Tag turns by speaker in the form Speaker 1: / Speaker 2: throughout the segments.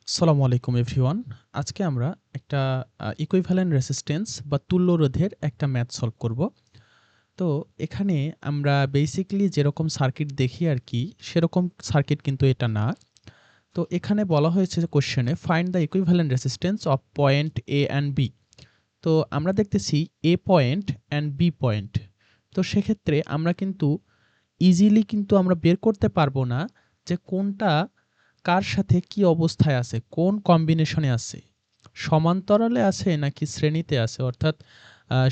Speaker 1: আসসালামু আলাইকুম এভরিওয়ান। আজকে আমরা একটা ইকুইভ্যালেন্ট রেসিস্ট্যান্স বা তুল্যরোধের একটা ম্যাথ সলভ করব। তো এখানে আমরা বেসিক্যালি যেরকম সার্কিট দেখি আরকি, সেরকম সার্কিট কিন্তু এটা না। তো এখানে বলা হয়েছে যে কোয়েশ্চেনে find the equivalent resistance of point A and B. তো আমরা দেখতেছি A point and B point. তো সেক্ষেত্রে আমরা কিন্তু ইজিলি কিন্তু আমরা বের করতে পারবো না যে কোনটা কার সাথে কি অবস্থায় আছে, কোন কম্বিনেশনে আছে, সমান্তরালে আছে নাকি শ্রেণীতে আছে, অর্থাৎ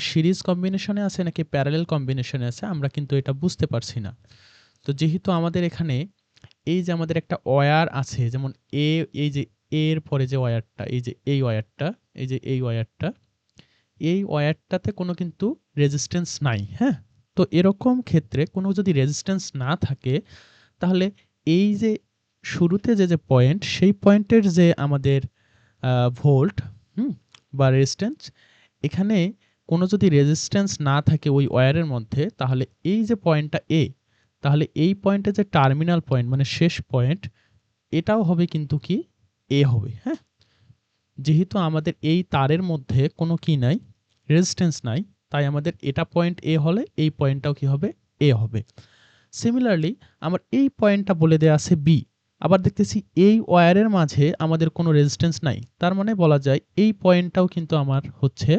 Speaker 1: সিরিজ কম্বিনেশনে আছে নাকি প্যারালেল কম্বিনেশনে আছে, আমরা কিন্তু এটা বুঝতে পারছি না। তো যেহেতু আমাদের এখানে এই যে আমাদের একটা ওয়্যার আছে, যেমন এ, এই যে এর পরে যে ওয়্যারটা, এই যে এই ওয়্যারটা, এই যে এই ওয়্যারটা, এই ওয়্যারটাতে কোনো কিন্তু রেজিস্ট্যান্স নাই, হ্যাঁ? তো এরকম ক্ষেত্রে কোনো যদি রেজিস্ট্যান্স না থাকে, তাহলে এই যে শুরুতে যে পয়েন্ট, সেই পয়েন্টের যে আমাদের ভোল্ট, বা রেজিস্ট্যান্স, এখানে কোনো যদি রেজিস্ট্যান্স না থাকে ওই ওয়্যারের মধ্যে, তাহলে এই যে পয়েন্টটা এ, তাহলে এই পয়েন্টে যে টার্মিনাল পয়েন্ট মানে শেষ পয়েন্ট, এটাও হবে কিন্তু কি এ হবে, হ্যাঁ? যেহেতু আমাদের এই তারের মধ্যে কোনো কি নাই, রেজিস্ট্যান্স নাই, তাই আমাদের এটা পয়েন্ট এ হলে এই পয়েন্টটাও কি হবে, এ হবে। সিমিলারলি আমার এই পয়েন্টটা বলে দেয়া আছে বি। আবার দেখতেছি এই ওয়্যারের মাঝে আমাদের কোনো রেজিস্ট্যান্স নাই, তার মানে বলা যায় এই পয়েন্টটাও কিন্তু আমার হচ্ছে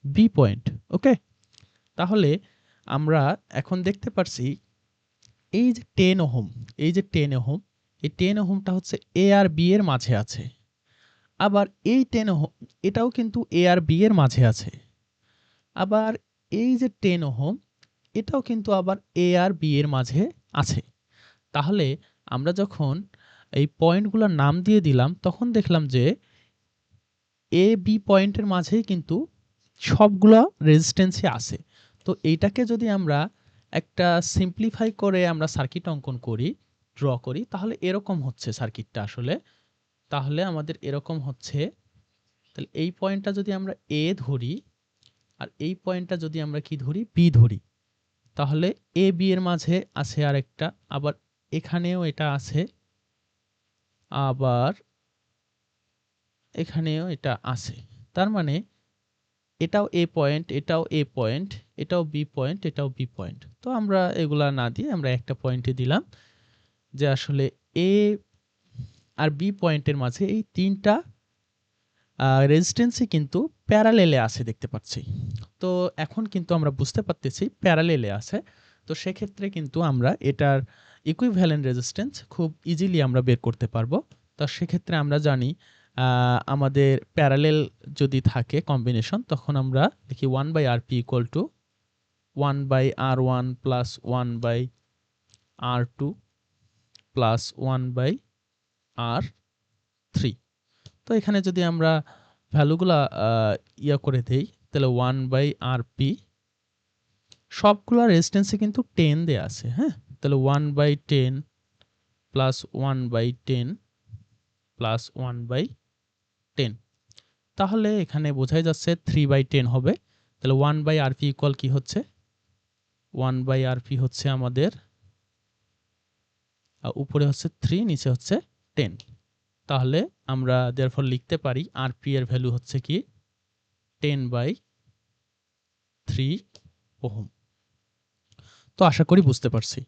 Speaker 1: বি পয়েন্ট। ওকে, তাহলে আমরা এখন দেখতে পারছি এই যে 10 ওহম, এই যে 10 ওহম, এই 10 ওহমটা হচ্ছে এ আর বি এর মাঝে আছে। আবার এই 10 ওহম, এটাও কিন্তু এ আর বি এর মাঝে আছে। আবার এই যে 10 ওহম, এটাও কিন্তু আবার এ আর বি এর মাঝে আছে। তাহলে আমরা যখন এই পয়েন্টগুলোর নাম দিয়ে দিলাম, তখন দেখলাম যে এ বি পয়েন্টের মাঝেই কিন্তু সবগুলো রেজিস্ট্যান্সই আছে। তো এইটাকে যদি আমরা একটা সিম্পলিফাই করে আমরা সার্কিট অঙ্কন করি, ড্র করি, তাহলে এরকম হচ্ছে সার্কিটটা আসলে। তাহলে আমাদের এরকম হচ্ছে, তাহলে এই পয়েন্টটা যদি আমরা এ ধরি, আর এই পয়েন্টটা যদি আমরা কি ধরি, বি ধরি, তাহলে এ বি এর মাঝে আছে আরেকটা, আবার এখানেও এটা আছে, আবার এখানেও এটা আছে। তার মানে এটাও এ পয়েন্ট, এটাও এ পয়েন্ট, এটাও বি পয়েন্ট, এটাও বি পয়েন্ট। তো আমরা এগুলা না দিয়ে আমরা একটা পয়েন্টে দিলাম যে আসলে এ আর বি পয়েন্টের মাঝে এই তিনটা রেজিস্ট্যান্সই কিন্তু প্যারালেলে আছে দেখতে পাচ্ছি। তো এখন কিন্তু আমরা বুঝতে পারতেছি প্যারালেলে আছে। তো সেক্ষেত্রে কিন্তু আমরা এটার ইকুইভ্যালেন্ট রেজিস্ট্যান্স খুব ইজিলি আমরা বের করতে পারবো। তো সেক্ষেত্রে আমরা জানি আমাদের প্যারালেল যদি থাকে কম্বিনেশন, তখন আমরা লিখি 1/Rp equal to 1/R1 plus 1/R2 plus 1/R3। তো এখানে যদি আমরা ভ্যালুগুলা করে দেই, তাহলে 1/Rp, সবগুলা রেজিস্ট্যান্সে কিন্তু 10 দেয়া আছে, হ্যাঁ? তাহলে 1/10 প্লাস 1/10 প্লাস 1/10, তাহলে এখানে বোঝাই যাচ্ছে 3/10 হবে। তাহলে 1/Rp ইকুয়াল কি হচ্ছে, 1/Rp হচ্ছে আমাদের উপরে হচ্ছে 3, নিচে হচ্ছে 10। তাহলে আমরা therefore লিখতে পারি Rp এর ভ্যালু হচ্ছে কি 10/3 ওহম। তো আশা করি বুঝতে পারছি।